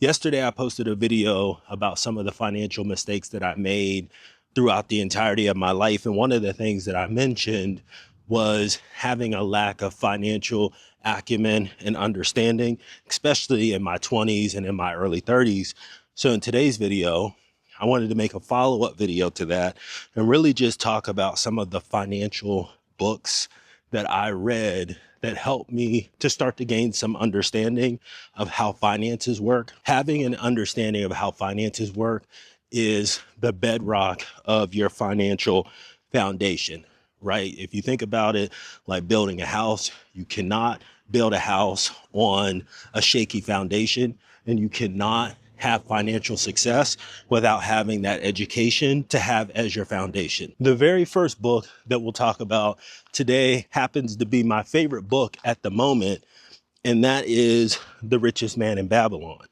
Yesterday, I posted a video about some of the financial mistakes that I made throughout the entirety of my life. And one of the things that I mentioned was having a lack of financial acumen and understanding, especially in my 20s and in my early 30s. So in today's video, I wanted to make a follow-up video to that and really just talk about some of the financial books that I read that helped me to start to gain some understanding of how finances work. Having an understanding of how finances work is the bedrock of your financial foundation, right? If you think about it like building a house, you cannot build a house on a shaky foundation, and you cannot have financial success without having that education to have as your foundation. The very first book that we'll talk about today happens to be my favorite book at the moment, and that is The Richest Man in Babylon.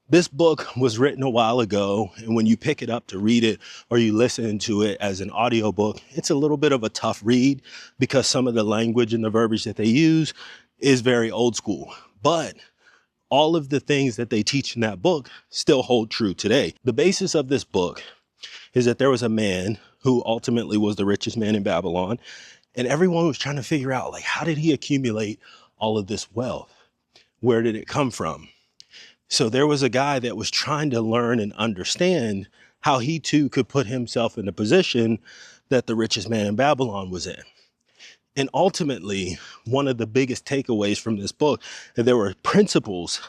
This book was written a while ago, and when you pick it up to read it or you listen to it as an audiobook, it's a little bit of a tough read because some of the language and the verbiage that they use is very old school. But all of the things that they teach in that book still hold true today. The basis of this book is that there was a man who ultimately was the richest man in Babylon, and everyone was trying to figure out, like, how did he accumulate all of this wealth? Where did it come from? So there was a guy that was trying to learn and understand how he too could put himself in a position that the richest man in Babylon was in. And ultimately, one of the biggest takeaways from this book, that there were principles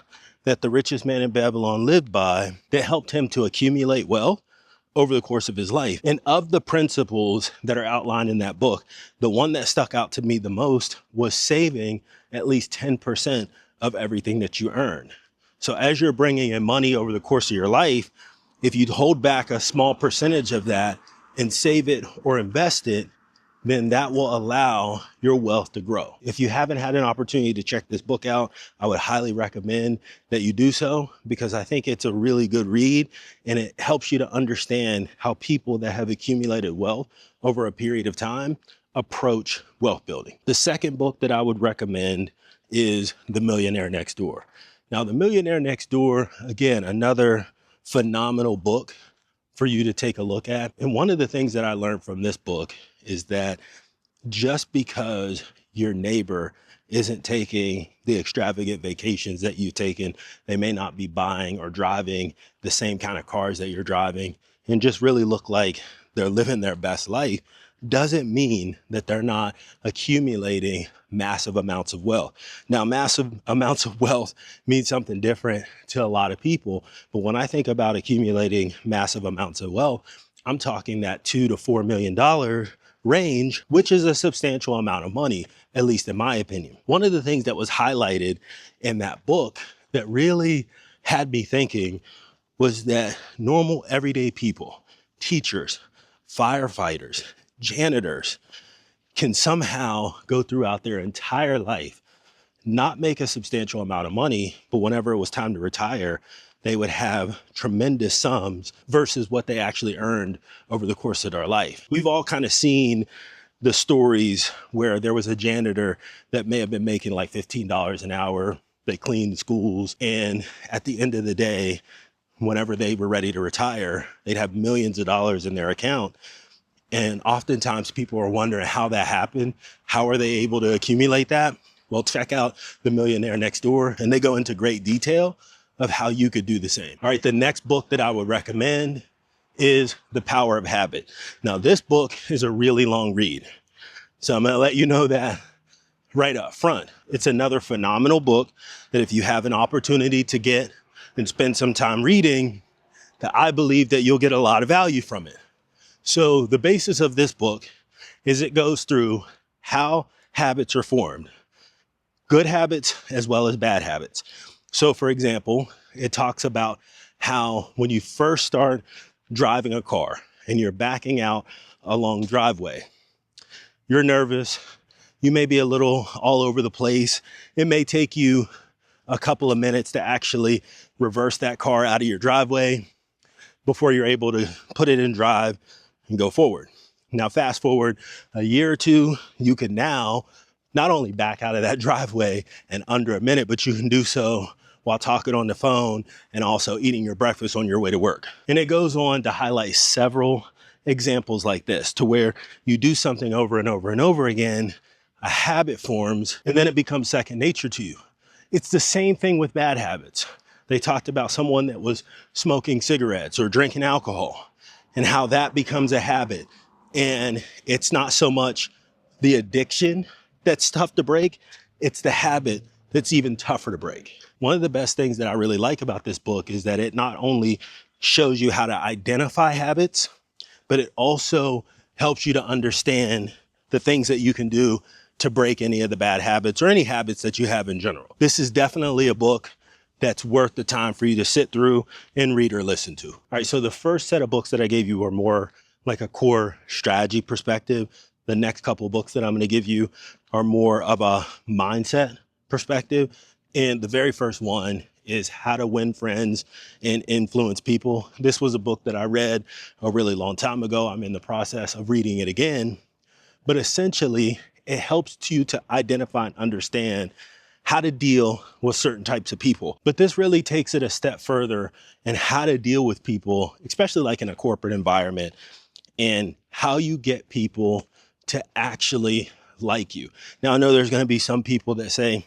that the richest man in Babylon lived by that helped him to accumulate wealth over the course of his life. And of the principles that are outlined in that book, the one that stuck out to me the most was saving at least 10% of everything that you earn. So as you're bringing in money over the course of your life, if you hold back a small percentage of that and save it or invest it, then that will allow your wealth to grow. If you haven't had an opportunity to check this book out, I would highly recommend that you do so, because I think it's a really good read and it helps you to understand how people that have accumulated wealth over a period of time approach wealth building. The second book that I would recommend is The Millionaire Next Door. Now, The Millionaire Next Door, again, another phenomenal book for you to take a look at. And one of the things that I learned from this book is that just because your neighbor isn't taking the extravagant vacations that you've taken, they may not be buying or driving the same kind of cars that you're driving and just really look like they're living their best life, doesn't mean that they're not accumulating massive amounts of wealth. Now, massive amounts of wealth means something different to a lot of people. But when I think about accumulating massive amounts of wealth, I'm talking that $2 to $4 million range, which is a substantial amount of money, at least in my opinion. One of the things that was highlighted in that book that really had me thinking was that normal everyday people, teachers, firefighters, janitors, can somehow go throughout their entire life, not make a substantial amount of money, but whenever it was time to retire, they would have tremendous sums versus what they actually earned over the course of their life. We've all kind of seen the stories where there was a janitor that may have been making like $15 an hour. They cleaned schools, and at the end of the day, whenever they were ready to retire, they'd have millions of dollars in their account. And oftentimes people are wondering how that happened. How are they able to accumulate that? Well, check out The Millionaire Next Door, and they go into great detail of how you could do the same. All right, the next book that I would recommend is The Power of Habit. Now, this book is a really long read, so I'm gonna let you know that right up front. It's another phenomenal book that if you have an opportunity to get and spend some time reading, that I believe that you'll get a lot of value from it. So the basis of this book is it goes through how habits are formed, good habits as well as bad habits. So for example, it talks about how when you first start driving a car and you're backing out a long driveway, you're nervous, you may be a little all over the place. It may take you a couple of minutes to actually reverse that car out of your driveway before you're able to put it in drive and go forward. Now, fast forward a year or two, you can now not only back out of that driveway in under a minute, but you can do so while talking on the phone and also eating your breakfast on your way to work. And it goes on to highlight several examples like this, to where you do something over and over and over again, a habit forms, and then it becomes second nature to you. It's the same thing with bad habits. They talked about someone that was smoking cigarettes or drinking alcohol and how that becomes a habit. And it's not so much the addiction that's tough to break, it's the habit that's even tougher to break. One of the best things that I really like about this book is that it not only shows you how to identify habits, but it also helps you to understand the things that you can do to break any of the bad habits or any habits that you have in general. This is definitely a book that's worth the time for you to sit through and read or listen to. All right, so the first set of books that I gave you were more like a core strategy perspective. The next couple of books that I'm going to give you are more of a mindset perspective. And the very first one is How to Win Friends and Influence People. This was a book that I read a really long time ago. I'm in the process of reading it again. But essentially, it helps you to identify and understand how to deal with certain types of people. But this really takes it a step further in how to deal with people, especially like in a corporate environment, and how you get people to actually like you. Now, I know there's going to be some people that say,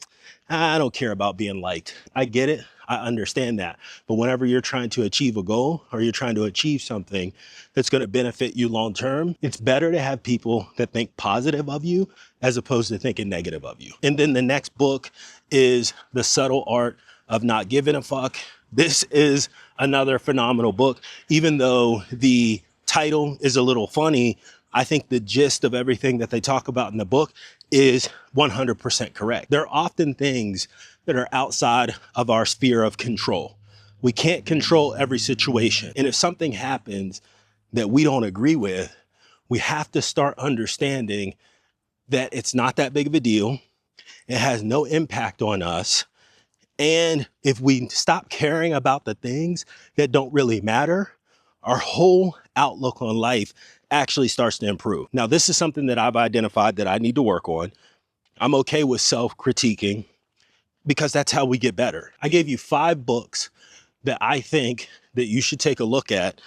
I don't care about being liked. I get it. I understand that. But whenever you're trying to achieve a goal or you're trying to achieve something that's going to benefit you long term, it's better to have people that think positive of you as opposed to thinking negative of you. And then the next book is The Subtle Art of Not Giving a Fuck. This is another phenomenal book. Even though the title is a little funny, I think the gist of everything that they talk about in the book is 100% correct. There are often things that are outside of our sphere of control. We can't control every situation. And if something happens that we don't agree with, we have to start understanding that it's not that big of a deal. It has no impact on us. And if we stop caring about the things that don't really matter, our whole outlook on life actually starts to improve. Now, this is something that I've identified that I need to work on. I'm okay with self-critiquing because that's how we get better. I gave you 5 books that I think that you should take a look at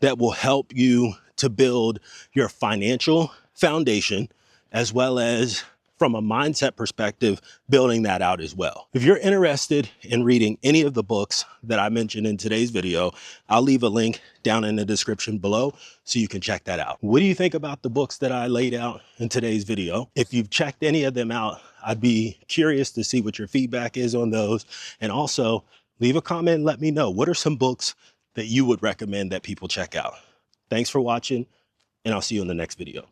that will help you to build your financial foundation, as well as from a mindset perspective, building that out as well. If you're interested in reading any of the books that I mentioned in today's video, I'll leave a link down in the description below so you can check that out. What do you think about the books that I laid out in today's video? If you've checked any of them out, I'd be curious to see what your feedback is on those. And also leave a comment and let me know, what are some books that you would recommend that people check out? Thanks for watching, and I'll see you in the next video.